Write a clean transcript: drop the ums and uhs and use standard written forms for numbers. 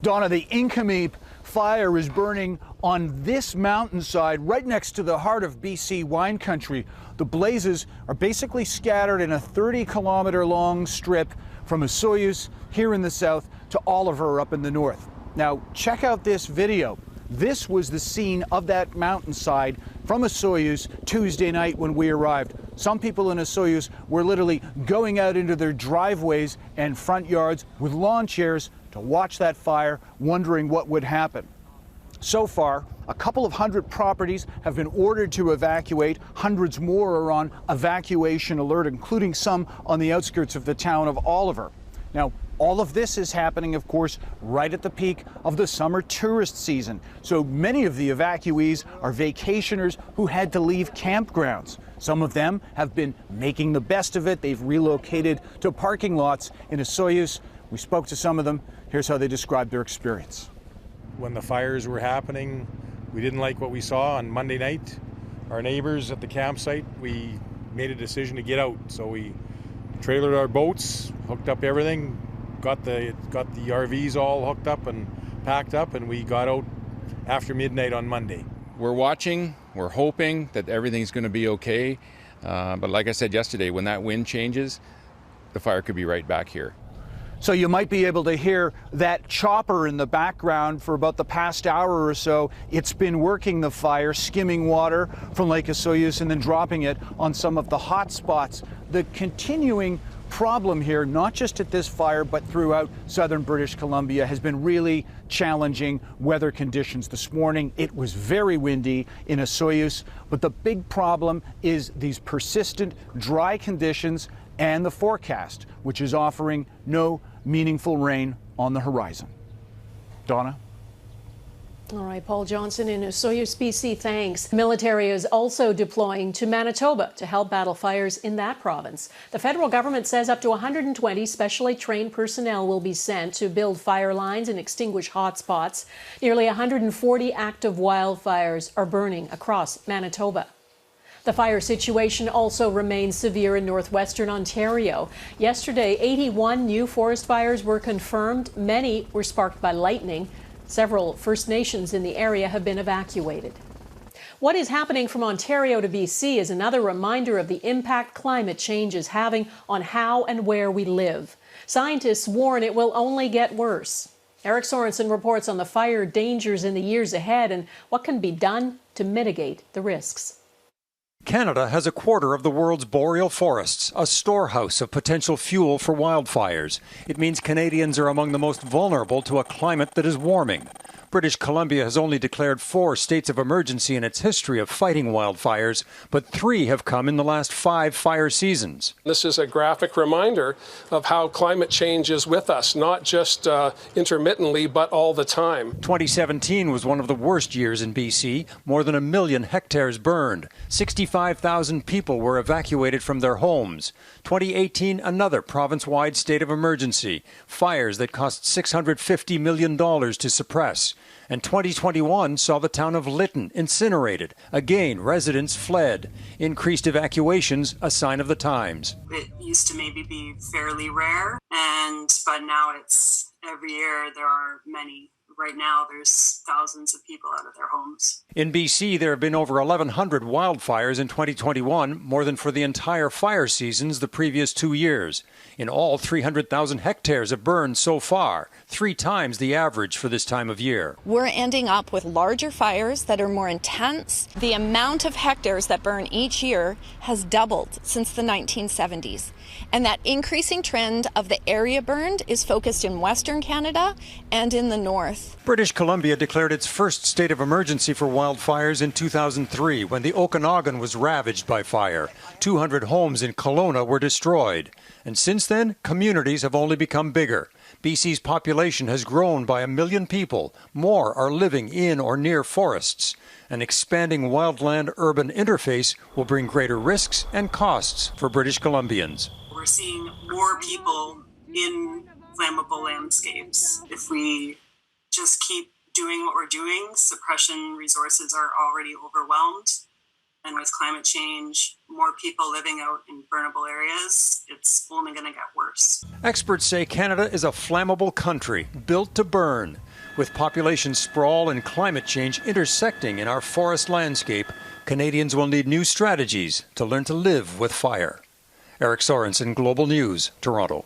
Donna, the Inkameep fire is burning on this mountainside right next to the heart of BC wine country. The blazes are basically scattered in a 30-kilometer long strip from Osoyoos here in the south to Oliver up in the north. Now, check out this video. This was the scene of that mountainside from Osoyoos Tuesday night when we arrived. Some people in Osoyoos were literally going out into their driveways and front yards with lawn chairs to watch that fire, wondering what would happen. So far, a couple of hundred properties have been ordered to evacuate. Hundreds more are on evacuation alert, including some on the outskirts of the town of Oliver. Now, all of this is happening, of course, right at the peak of the summer tourist season. So many of the evacuees are vacationers who had to leave campgrounds. Some of them have been making the best of it. They've relocated to parking lots in Osoyoos. We spoke to some of them. Here's how they described their experience. When the fires were happening, we didn't like what we saw on Monday night. Our neighbors at the campsite, we made a decision to get out. So we trailered our boats, hooked up everything, got the RVs all hooked up and packed up, and we got out after midnight on Monday. We're watching, we're hoping that everything's going to be okay. But like I said yesterday, when that wind changes, the fire could be right back here. So you might be able to hear that chopper in the background for about the past hour or so. It's been working the fire, skimming water from Lake Osoyoos and then dropping it on some of the hot spots. The continuing problem here, not just at this fire, but throughout southern British Columbia, has been really challenging weather conditions. This morning, it was very windy in Osoyoos, but the big problem is these persistent dry conditions and the forecast, which is offering no meaningful rain on the horizon. Donna? All right, Paul Johnson in Osoyoos, BC, thanks. The military is also deploying to Manitoba to help battle fires in that province. The federal government says up to 120 specially trained personnel will be sent to build fire lines and extinguish hotspots. Nearly 140 active wildfires are burning across Manitoba. The fire situation also remains severe in northwestern Ontario. Yesterday, 81 new forest fires were confirmed. Many were sparked by lightning. Several First Nations in the area have been evacuated. What is happening from Ontario to BC is another reminder of the impact climate change is having on how and where we live. Scientists warn it will only get worse. Eric Sorensen reports on the fire dangers in the years ahead and what can be done to mitigate the risks. Canada has a quarter of the world's boreal forests, a storehouse of potential fuel for wildfires. It means Canadians are among the most vulnerable to a climate that is warming. British Columbia has only declared 4 states of emergency in its history of fighting wildfires, but 3 have come in the last 5 fire seasons. This is a graphic reminder of how climate change is with us, not just intermittently, but all the time. 2017 was one of the worst years in BC. More than 1 million hectares burned. 65,000 people were evacuated from their homes. 2018, another province-wide state of emergency. Fires that cost $650 million to suppress. And 2021 saw the town of Lytton incinerated. Again, residents fled. Increased evacuations, a sign of the times. It used to maybe be fairly rare, but now it's every year there are many. Right now, there's thousands of people out of their homes. In BC, there have been over 1,100 wildfires in 2021, more than for the entire fire seasons the previous 2 years. In all, 300,000 hectares have burned so far, 3 times the average for this time of year. We're ending up with larger fires that are more intense. The amount of hectares that burn each year has doubled since the 1970s. And that increasing trend of the area burned is focused in Western Canada and in the north. British Columbia declared its first state of emergency for wildfires in 2003 when the Okanagan was ravaged by fire. 200 homes in Kelowna were destroyed. And since then, communities have only become bigger. BC's population has grown by 1 million people. More are living in or near forests. An expanding wildland-urban interface will bring greater risks and costs for British Columbians. We're seeing more people in flammable landscapes. If we just keep doing what we're doing, suppression resources are already overwhelmed. And with climate change, more people living out in burnable areas, it's only going to get worse. Experts say Canada is a flammable country, built to burn. With population sprawl and climate change intersecting in our forest landscape, Canadians will need new strategies to learn to live with fire. Eric Sorensen, Global News, Toronto.